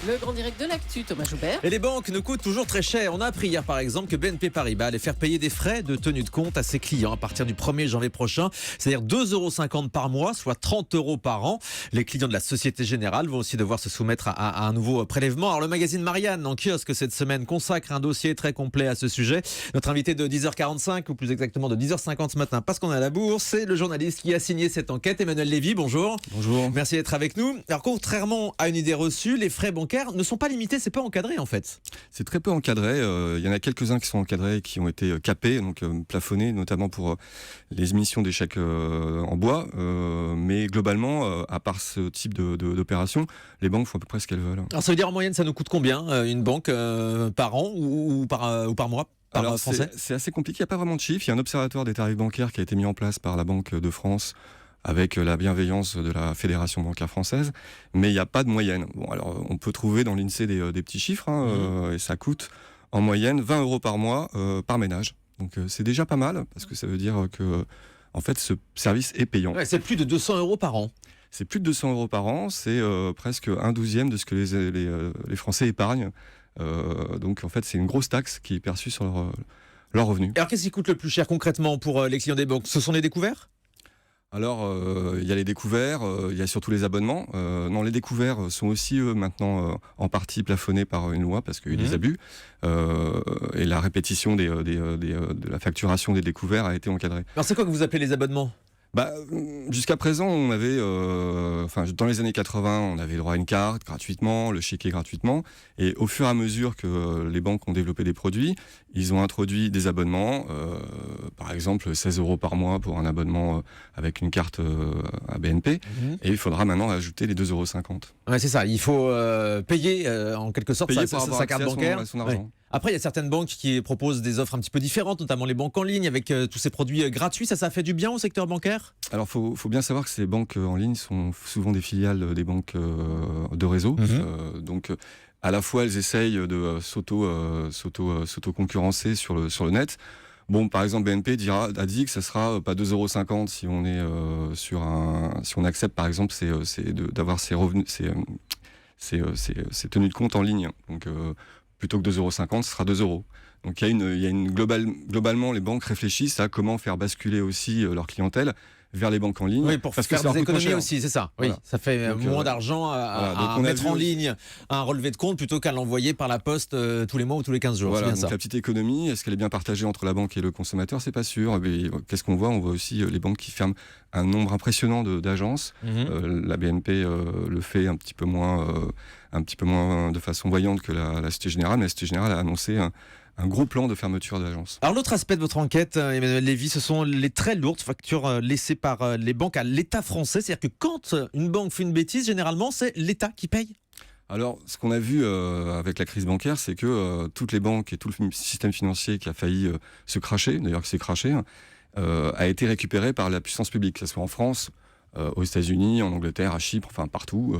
Le grand direct de l'actu, Thomas Joubert. Et les banques nous coûtent toujours très cher. On a appris hier par exemple que BNP Paribas allait faire payer des frais de tenue de compte à ses clients à partir du 1er janvier prochain. C'est-à-dire 2,50 € par mois, soit 30 € par an. Les clients de la Société Générale vont aussi devoir se soumettre à un nouveau prélèvement. Alors le magazine Marianne en kiosque cette semaine consacre un dossier très complet à ce sujet. Notre invité de 10h45 ou plus exactement de 10h50 ce matin, parce qu'on est à la bourse, c'est le journaliste qui a signé cette enquête, Emmanuel Lévy. Bonjour. Bonjour. Merci d'être avec nous. Alors contrairement à une idée reçue, les frais bancaires ne sont pas limités, c'est pas encadré en fait. C'est très peu encadré. Il y en a quelques-uns qui sont encadrés et qui ont été capés, donc plafonnés, notamment pour les émissions des chèques en bois. Mais globalement, à part ce type d'opération, les banques font à peu près ce qu'elles veulent. Alors ça veut dire en moyenne, ça nous coûte combien une banque par an ou par mois? Alors c'est assez compliqué, il n'y a pas vraiment de chiffres. Il y a un observatoire des tarifs bancaires qui a été mis en place par la Banque de France avec la bienveillance de la Fédération bancaire française, mais il n'y a pas de moyenne. Bon, alors on peut trouver dans l'INSEE des petits chiffres, et ça coûte en moyenne 20 € par mois par ménage. Donc c'est déjà pas mal, parce que ça veut dire que en fait ce service est payant. Ouais, c'est plus de 200 € par an. C'est plus de 200 € par an, c'est presque 1/12 de ce que les Français épargnent. Donc en fait c'est une grosse taxe qui est perçue sur leur revenu. Alors qu'est-ce qui coûte le plus cher concrètement pour les clients des banques? Ce sont les découverts? Alors, il y a les découverts, il y a surtout les abonnements. Non, les découverts sont aussi maintenant en partie plafonnés par une loi parce qu'il y a eu des abus. Et la répétition de la facturation des découverts a été encadrée. Alors c'est quoi que vous appelez les abonnements? Jusqu'à présent, on avait, dans les années 80, on avait droit à une carte gratuitement, le chéquier gratuitement. Et au fur et à mesure que les banques ont développé des produits, ils ont introduit des abonnements, par exemple 16 € par mois pour un abonnement avec une carte à BNP. Et il faudra maintenant ajouter les 2,50 €. Ouais, c'est ça. Il faut payer en quelque sorte sa carte bancaire. Son argent. Ouais. Après, il y a certaines banques qui proposent des offres un petit peu différentes, notamment les banques en ligne avec tous ces produits gratuits. Ça fait du bien au secteur bancaire? Alors, faut bien savoir que ces banques en ligne sont souvent des filiales des banques de réseau. Donc, à la fois, elles essayent de s'auto-concurrencer sur le net. Bon, par exemple, BNP a dit que ça sera pas 2,50 € si on est si on accepte, par exemple, d'avoir ses revenus, ses tenues de compte en ligne. Donc, plutôt que 2,50 €, ce sera 2 €. Donc globalement, les banques réfléchissent à comment faire basculer aussi leur clientèle vers les banques en ligne. Oui, pour faire des économies aussi, c'est ça. Voilà. Oui, ça fait moins d'argent à mettre en ligne un relevé de compte plutôt qu'à l'envoyer par la poste tous les mois ou tous les 15 jours. Voilà, c'est bien donc ça. la petite économie, est-ce qu'elle est bien partagée entre la banque et le consommateur? C'est pas sûr. Mais qu'est-ce qu'on voit? On voit aussi les banques qui ferment un nombre impressionnant d'agences. La BNP le fait un petit peu moins de façon voyante que la Société Générale, mais la Société Générale a annoncé un gros plan de fermeture d'agences. Alors l'autre aspect de votre enquête, Emmanuel Lévy, ce sont les très lourdes factures laissées par les banques à l'État français. C'est-à-dire que quand une banque fait une bêtise, généralement, c'est l'État qui paye. Alors, ce qu'on a vu avec la crise bancaire, c'est que toutes les banques et tout le système financier qui a failli se cracher, d'ailleurs qui s'est craché, a été récupéré par la puissance publique, que ce soit en France, aux États-Unis, en Angleterre, à Chypre, enfin partout.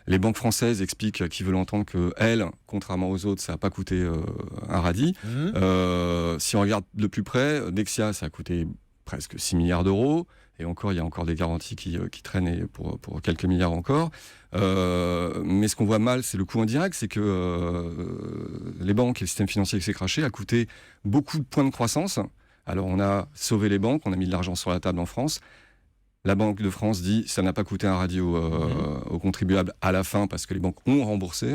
Les banques françaises expliquent, qui veulent entendre que elles, contrairement aux autres, ça n'a pas coûté un radis. Si on regarde de plus près, Dexia, ça a coûté presque 6 milliards d'euros. Et encore, il y a encore des garanties qui traînent pour quelques milliards encore. Mais ce qu'on voit mal, c'est le coût indirect, c'est que les banques et le système financier qui s'est craché a coûté beaucoup de points de croissance. Alors on a sauvé les banques, on a mis de l'argent sur la table en France. La Banque de France dit ça n'a pas coûté un radis aux contribuables à la fin parce que les banques ont remboursé.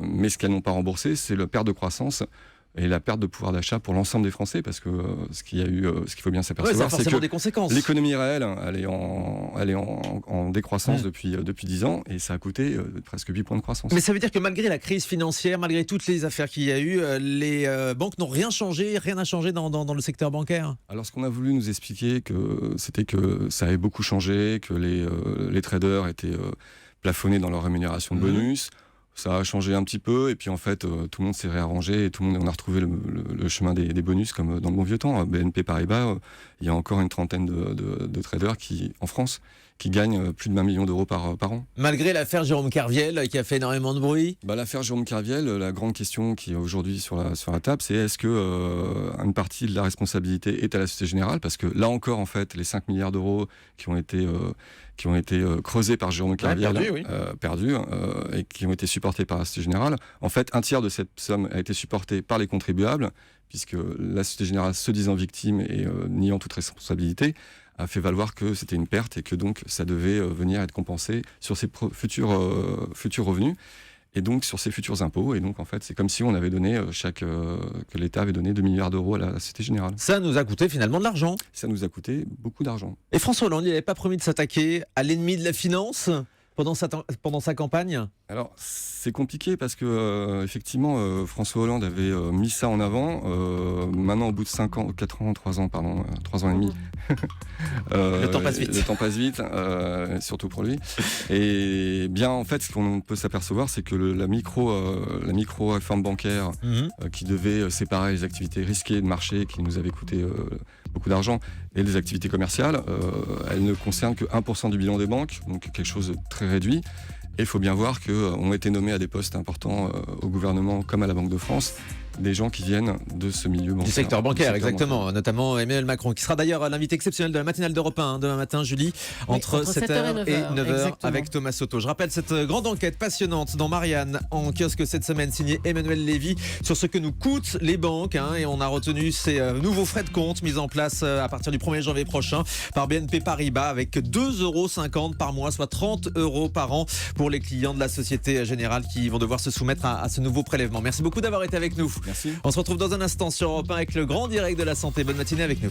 Mais ce qu'elles n'ont pas remboursé, c'est le perte de croissance et la perte de pouvoir d'achat pour l'ensemble des Français, parce que ce qu'il faut bien s'apercevoir, c'est que des conséquences. L'économie réelle, elle est en décroissance depuis 10 ans, et ça a coûté presque 8 points de croissance. Mais ça veut dire que malgré la crise financière, malgré toutes les affaires qu'il y a eu, les banques n'ont rien changé, rien n'a changé dans le secteur bancaire. Alors ce qu'on a voulu nous expliquer, c'était que ça avait beaucoup changé, que les traders étaient plafonnés dans leur rémunération de bonus. Ça a changé un petit peu, et puis en fait, tout le monde s'est réarrangé, et on a retrouvé le chemin des bonus comme dans le bon vieux temps. BNP Paribas, il y a encore une trentaine de traders en France qui gagnent plus de 20 millions d'euros par an. Malgré l'affaire Jérôme Kerviel qui a fait énormément de bruit. L'affaire Jérôme Kerviel, la grande question qui est aujourd'hui sur la table, c'est est-ce que une partie de la responsabilité est à la Société Générale, parce que là encore, en fait, les 5 milliards d'euros qui ont été creusés par Jérôme Kerviel, perdus, et qui ont été supportés par la Société Générale. En fait, un tiers de cette somme a été supporté par les contribuables, puisque la Société Générale, se disant victime et niant toute responsabilité, a fait valoir que c'était une perte et que donc ça devait venir être compensé sur ses futurs revenus et donc sur ses futurs impôts. Et donc en fait, c'est comme si on avait donné que l'État avait donné 2 milliards d'euros à la Société Générale. Ça nous a coûté finalement de l'argent. Ça nous a coûté beaucoup d'argent. Et François Hollande, il n'avait pas promis de s'attaquer à l'ennemi de la finance pendant sa campagne? Alors, c'est compliqué parce que, effectivement, François Hollande avait mis ça en avant. Maintenant, au bout de 3 ans et demi. Le temps passe vite. Le temps passe vite, surtout pour lui. Et bien, en fait, ce qu'on peut s'apercevoir, c'est que la micro-réforme bancaire qui devait séparer les activités risquées de marché, qui nous avait coûté beaucoup d'argent, et les activités commerciales, elle ne concerne que 1% du bilan des banques, donc quelque chose de très réduit. Et il faut bien voir qu'ont été nommés à des postes importants au gouvernement comme à la Banque de France des gens qui viennent de ce milieu bancaire. Du secteur bancaire, exactement. Notamment Emmanuel Macron, qui sera d'ailleurs l'invité exceptionnel de la matinale d'Europe 1 demain matin, Julie, entre 7h et 9h avec Thomas Soto. Je rappelle cette grande enquête passionnante dans Marianne en kiosque cette semaine, signée Emmanuel Lévy, sur ce que nous coûtent les banques. Et on a retenu ces nouveaux frais de compte mis en place à partir du 1er janvier prochain par BNP Paribas, avec 2,50 € par mois, soit 30 € par an pour les clients de la Société Générale qui vont devoir se soumettre à ce nouveau prélèvement. Merci beaucoup d'avoir été avec nous. Merci. On se retrouve dans un instant sur Europe 1 avec le grand direct de la santé. Bonne matinée avec nous.